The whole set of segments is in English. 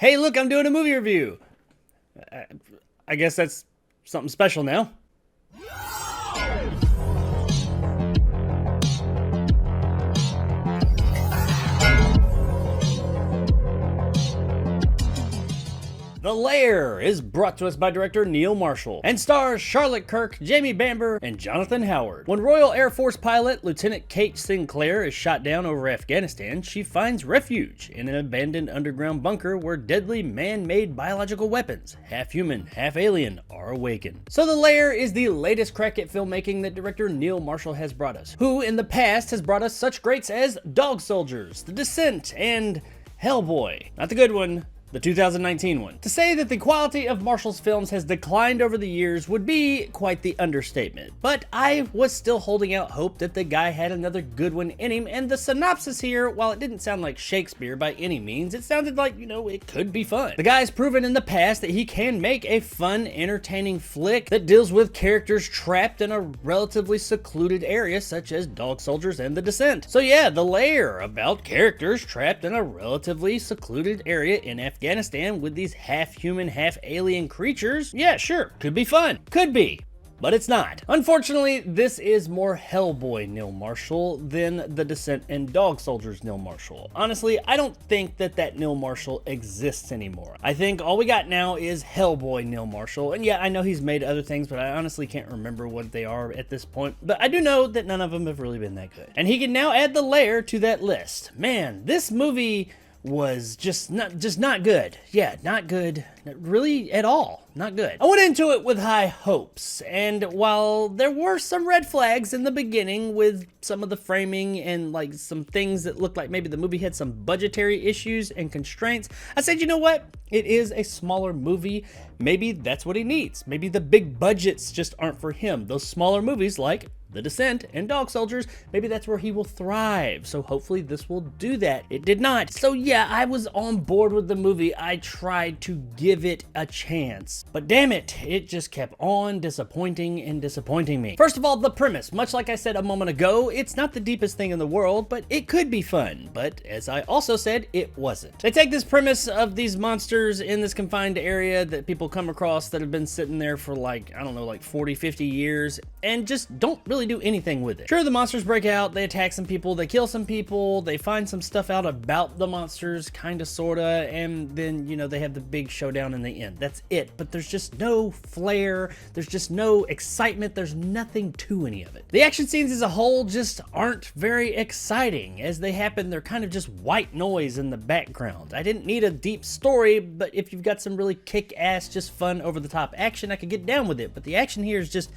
Hey, look, I'm doing a movie review. I guess that's something special now. The Lair is brought to us by director Neil Marshall and stars Charlotte Kirk, Jamie Bamber, and Jonathan Howard. When Royal Air Force pilot Lieutenant Kate Sinclair is shot down over Afghanistan, she finds refuge in an abandoned underground bunker where deadly man-made biological weapons, half human, half alien, are awakened. So The Lair is the latest crack at filmmaking that director Neil Marshall has brought us, who in the past has brought us such greats as Dog Soldiers, The Descent, and Hellboy. Not the good one, the 2019 one. To say that the quality of Marshall's films has declined over the years would be quite the understatement, but I was still holding out hope that the guy had another good one in him, and the synopsis here, while it didn't sound like Shakespeare by any means, it sounded like, it could be fun. The guy's proven in the past that he can make a fun, entertaining flick that deals with characters trapped in a relatively secluded area such as Dog Soldiers and The Descent. So yeah, The Lair, about characters trapped in a relatively secluded area in Afghanistan with these half-human, half-alien creatures. Yeah, sure, could be fun. Could be. But it's not. Unfortunately, this is more Hellboy Neil Marshall than The Descent and Dog Soldiers Neil Marshall. Honestly, I don't think that Neil Marshall exists anymore. I think all we got now is Hellboy Neil Marshall. And yeah, I know he's made other things, but I honestly can't remember what they are at this point. But I do know that none of them have really been that good. And he can now add The Lair to that list. Man, this movie was just not good. Yeah, not good. Really at all. Not good. I went into it with high hopes, and while there were some red flags in the beginning with some of the framing and like some things that looked like maybe the movie had some budgetary issues and constraints, I said, you know what? It is a smaller movie. Maybe that's what he needs. Maybe the big budgets just aren't for him. Those smaller movies like The Descent and Dog Soldiers, maybe that's where he will thrive. So hopefully this will do that. It did not. So yeah, I was on board with the movie. I tried to give it a chance. But damn it just kept on disappointing and disappointing me. First of all, the premise. Much like I said a moment ago, it's not the deepest thing in the world, but it could be fun. But as I also said, it wasn't. They take this premise of these monsters in this confined area that people come across that have been sitting there for like, I don't know, like 40, 50 years, and just don't really do anything with it. Sure, the monsters break out, they attack some people, they kill some people, they find some stuff out about the monsters, kinda, sorta, and then, they have the big showdown in the end. That's it. But there's just no flair, there's just no excitement, there's nothing to any of it. The action scenes as a whole just aren't very exciting. As they happen, they're kind of just white noise in the background. I didn't need a deep story, but if you've got some really kick-ass, just fun, over-the-top action, I could get down with it. But the action here is just,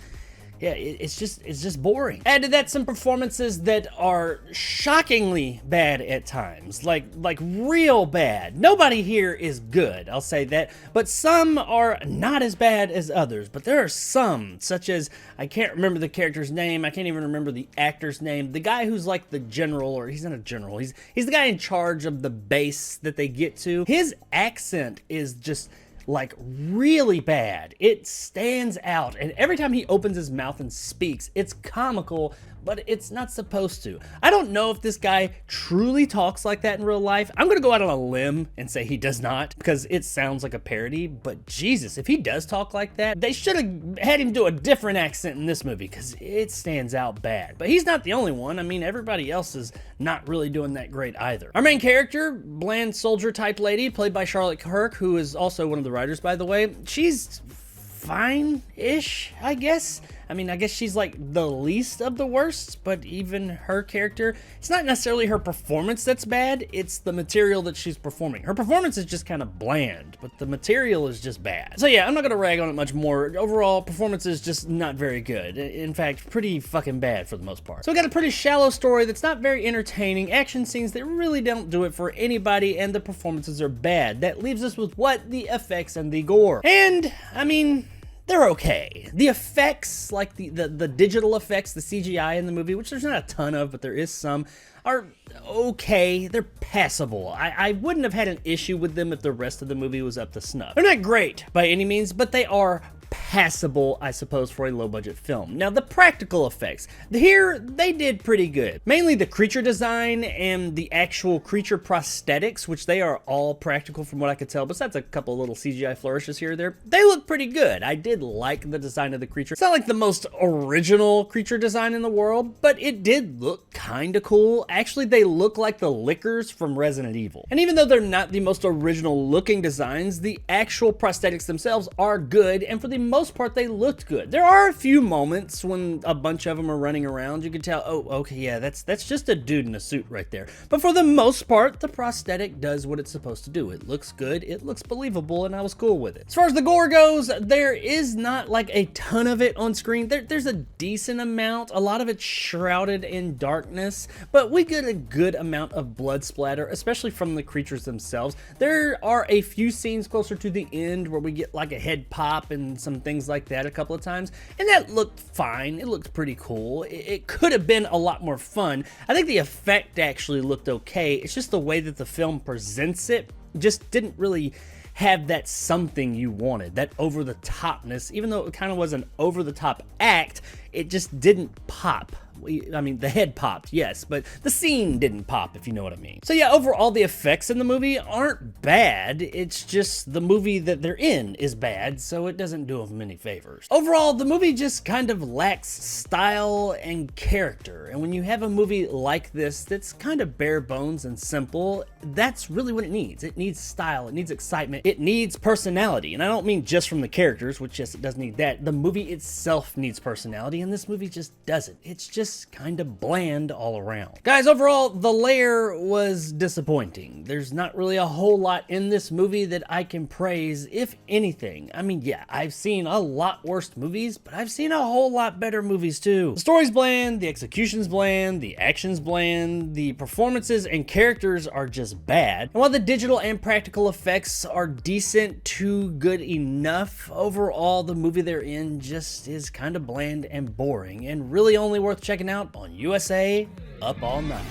yeah, it's just boring. Add to that some performances that are shockingly bad at times, like real bad. Nobody here is good, I'll say that, but some are not as bad as others. But there are some, such as, I can't remember the character's name, I can't even remember the actor's name, the guy who's like the general, or he's not a general, he's the guy in charge of the base that they get to. His accent is just like really bad. It stands out, and every time he opens his mouth and speaks, it's comical, but it's not supposed to. I don't know if this guy truly talks like that in real life. I'm gonna go out on a limb and say he does not, because it sounds like a parody, but Jesus, if he does talk like that, they should have had him do a different accent in this movie, because it stands out bad. But he's not the only one. I mean, everybody else is not really doing that great either. Our main character, bland soldier type lady, played by Charlotte Kirk, who is also one of the writers, by the way, she's fine-ish, I guess. I mean, I guess she's like the least of the worst, but even her character, it's not necessarily her performance that's bad, it's the material that she's performing. Her performance is just kind of bland, but the material is just bad. So yeah, I'm not gonna rag on it much more. Overall, performance is just not very good. In fact, pretty fucking bad for the most part. So we got a pretty shallow story that's not very entertaining, action scenes that really don't do it for anybody, and the performances are bad. That leaves us with what? The effects and the gore. And, I mean, they're okay. The effects, like the digital effects, the CGI in the movie, which there's not a ton of, but there is some, are okay. They're passable. I wouldn't have had an issue with them if the rest of the movie was up to snuff. They're not great by any means, but they are passable, I suppose, for a low-budget film. Now, the practical effects. Here, they did pretty good. Mainly the creature design and the actual creature prosthetics, which they are all practical from what I could tell, besides a couple little CGI flourishes here or there. They look pretty good. I did like the design of the creature. It's not like the most original creature design in the world, but it did look kind of cool. Actually, they look like the Lickers from Resident Evil. And even though they're not the most original looking designs, the actual prosthetics themselves are good, and for the most part, they looked good. There are a few moments when a bunch of them are running around. You can tell, oh, okay, yeah, that's just a dude in a suit right there. But for the most part, the prosthetic does what it's supposed to do. It looks good, it looks believable, and I was cool with it. As far as the gore goes, there is not like a ton of it on screen. There's a decent amount. A lot of it's shrouded in darkness, but we get a good amount of blood splatter, especially from the creatures themselves. There are a few scenes closer to the end where we get like a head pop and some things like that a couple of times, and that looked fine. It looked pretty cool. It could have been a lot more fun. I think the effect actually looked okay. It's just the way that the film presents it just didn't really have that something you wanted, that over-the-topness. Even though it kind of was an over-the-top act, it just didn't pop. I mean, the head popped, yes, but the scene didn't pop, if you know what I mean. So yeah, overall, the effects in the movie aren't bad. It's just the movie that they're in is bad, so it doesn't do them any favors. Overall, the movie just kind of lacks style and character. And when you have a movie like this that's kind of bare bones and simple, that's really what it needs. It needs style, it needs excitement, it needs personality. And I don't mean just from the characters, which yes, it does need that. The movie itself needs personality, and this movie just doesn't. It's just kind of bland all around. Guys, overall, The Lair was disappointing. There's not really a whole lot in this movie that I can praise, if anything. I mean, yeah, I've seen a lot worse movies, but I've seen a whole lot better movies too. The story's bland, the execution's bland, the action's bland, the performances and characters are just bad. And while the digital and practical effects are decent to good enough, overall, the movie they're in just is kind of bland and boring, and really only worth checking out on USA Up All Night.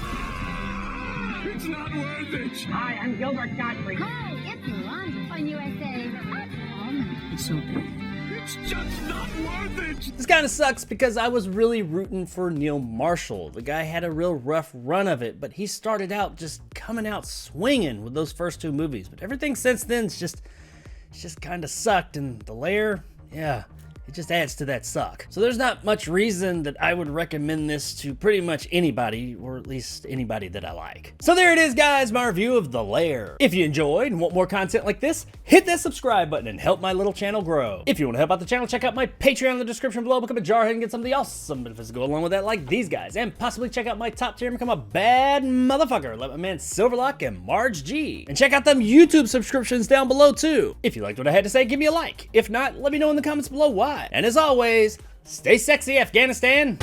It's not worth it. Hi, I'm Gilbert Godfrey. Hi, it's Yolanda on USA Up All Night. It's so big. It's just not worth it. This kind of sucks because I was really rooting for Neil Marshall. The guy had a real rough run of it, but he started out just coming out swinging with those first two movies. But everything since then is just kind of sucked, and The Lair, yeah, it just adds to that suck. So there's not much reason that I would recommend this to pretty much anybody, or at least anybody that I like. So there it is, guys, my review of The Lair. If you enjoyed and want more content like this, hit that subscribe button and help my little channel grow. If you want to help out the channel, check out my Patreon in the description below. Become a jarhead and get some of the awesome benefits to go along with that, like these guys. And possibly check out my top tier and become a bad motherfucker, like my man Silverlock and Marge G. And check out them YouTube subscriptions down below too. If you liked what I had to say, give me a like. If not, let me know in the comments below why. And as always, stay sexy, Afghanistan.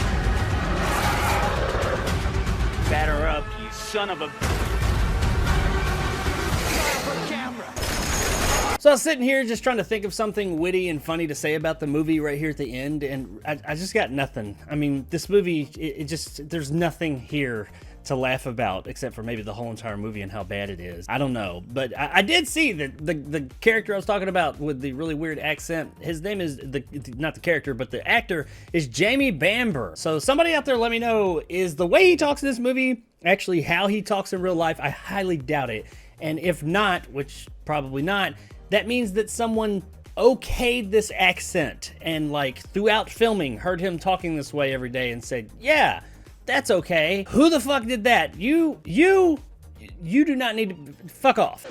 Batter up, you son of a... So I was sitting here just trying to think of something witty and funny to say about the movie right here at the end, and I just got nothing. I mean, this movie, it just, there's nothing here to laugh about except for maybe the whole entire movie and how bad it is. I don't know, but I did see that the character I was talking about with the really weird accent, his name is, not the character, but the actor is Jamie Bamber. So somebody out there let me know, is the way he talks in this movie actually how he talks in real life? I highly doubt it. And if not, which probably not, that means that someone okayed this accent and like throughout filming heard him talking this way every day and said, yeah, that's okay. Who the fuck did that? You do not need to fuck off.